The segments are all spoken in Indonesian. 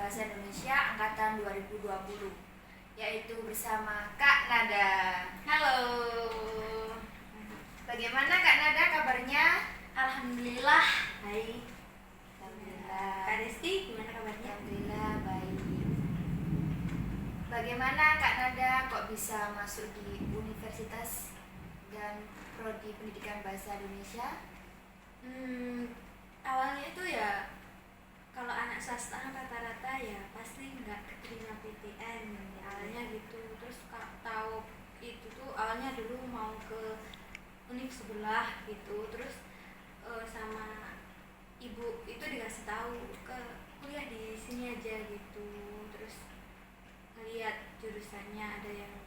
Bahasa Indonesia Angkatan 2020, yaitu bersama Kak Nada. Halo. Bagaimana Kak Nada kabarnya? Alhamdulillah baik. Alhamdulillah. Kak Desti gimana kabarnya? Alhamdulillah baik. Bagaimana Kak Nada kok bisa masuk di universitas dan prodi pendidikan bahasa Indonesia? Awalnya itu ya kalau anak swasta rata-rata ya pasti nggak keterima PTN ya, awalnya gitu. Terus tahu itu tuh awalnya dulu mau ke univ sebelah gitu, terus sama ibu itu dikasih tahu ke kuliah di sini aja gitu. Terus ngeliat jurusannya ada yang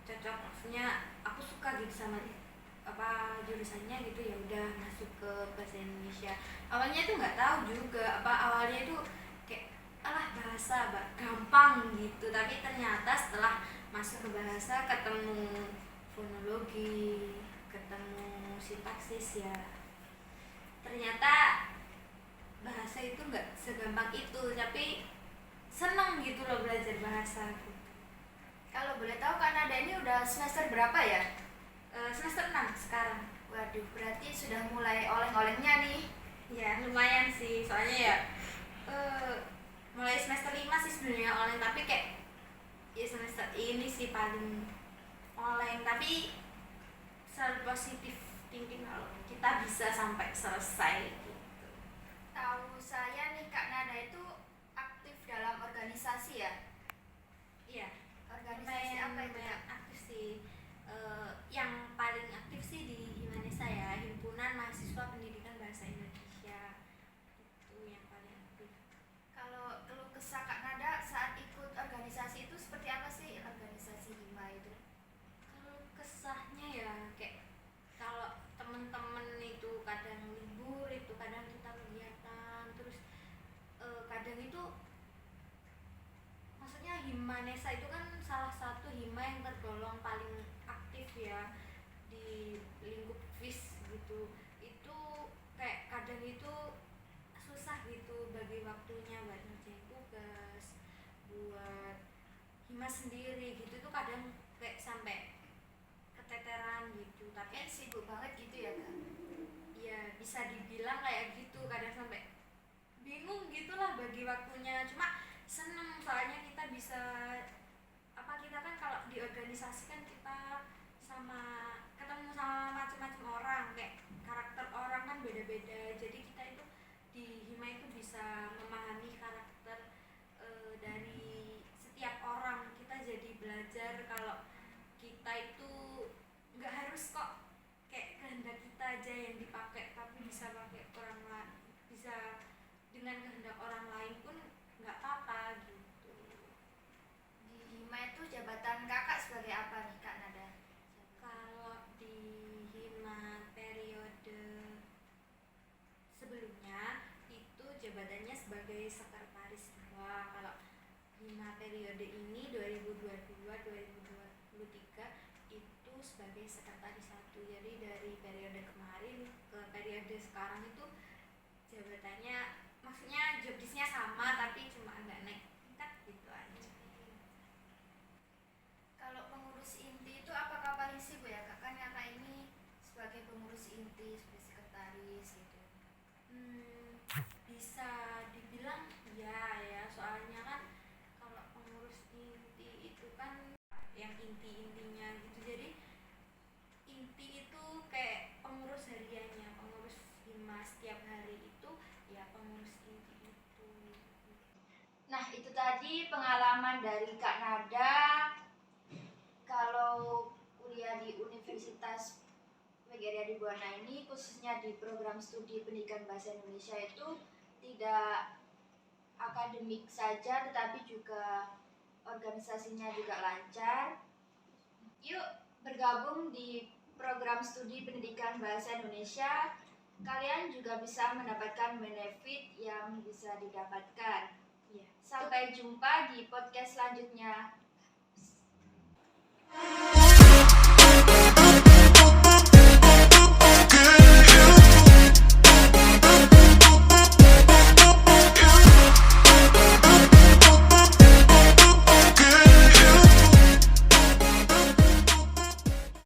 cocok, maksudnya aku suka gitu sama jurusannya gitu, ya udah masuk ke bahasa Indonesia. Awalnya itu nggak tahu juga awalnya itu kayak bahasa gampang gitu, tapi ternyata setelah masuk ke bahasa ketemu fonologi, ketemu sintaksis, ya ternyata bahasa itu nggak segampang itu, tapi seneng gitu loh belajar bahasa gitu. Kalau boleh tahu Kak Nada ini udah semester berapa ya? Semester 6 sekarang. Waduh, berarti sudah mulai oleng-olengnya nih. Ya lumayan sih, soalnya ya mulai semester 5 sih sebenarnya oleng, tapi kayak ya semester ini sih paling oleng. Tapi selalu positif thinking kalau kita bisa sampai selesai gitu. Tahu saya nih Kak Nada itu aktif dalam organisasi ya? Iya, Organisasi apa itu Kak? aktif sih. Yang paling aktif sih di Himanesa ya, Himpunan Mahasiswa Pendidikan Bahasa Indonesia, itu yang paling aktif. Kalau keluh kesah Kak Nada saat ikut organisasi itu seperti apa sih organisasi Hima itu? Kalau kesahnya ya kayak kalau temen-temen itu kadang libur, itu kadang kita kegiatan, terus kadang itu maksudnya Himanesa itu kan salah satu hima yang tergolong paling aktif ya di lingkup FIS gitu. Itu kayak kadang itu susah gitu bagi waktunya buat ngerjain tugas, buat hima sendiri gitu. Itu kadang kayak sampai keteteran gitu, tapi Sibuk banget gitu ya Kak? ya bisa dibilang kayak gitu, kadang sampai bingung gitulah bagi waktunya. Cuma seneng soalnya kita bisa kita kan kalau di organisasi kan kita ketemu sama macam-macam orang, kayak karakter orang kan beda-beda, jadi kita itu di hima itu bisa memahami karakter dari setiap orang. Kita jadi belajar kalau kita itu nggak harus kok kayak kehendak kita aja yang dipakai, tapi bisa pakai orang lain, bisa dengan kehendak orang lain pun nggak apa-apa gitu. Di Hima itu jabatan kakak sebagai apa nih Kak Nada? Kalau di hima periode sebelumnya itu jabatannya sebagai sekretaris 2. Kalau hima periode ini 2022-2023 itu sebagai sekretaris 1. Jadi dari periode kemarin ke periode sekarang itu jabatannya, maksudnya jobdesknya sama tapi cuma agak naik tingkat gitu aja. Kalau pengurus inti itu apakah paling sibuk ya Kak? Kan kakak ini sebagai pengurus inti, sebagai sekretaris gitu. Bisa dibilang ya, soalnya kan kalau pengurus inti itu kan yang inti-intinya gitu. Jadi inti itu kayak pengurus hariannya, pengurus hima setiap hari itu ya pengurus inti itu. Nah itu tadi pengalaman dari Kak Nada kalau kuliah di Universitas PGRI Buana ini, khususnya di program studi pendidikan bahasa Indonesia itu tidak akademik saja tetapi juga organisasinya juga lancar. Yuk bergabung di program studi pendidikan bahasa Indonesia, kalian juga bisa mendapatkan benefit yang bisa didapatkan. Sampai jumpa di podcast selanjutnya.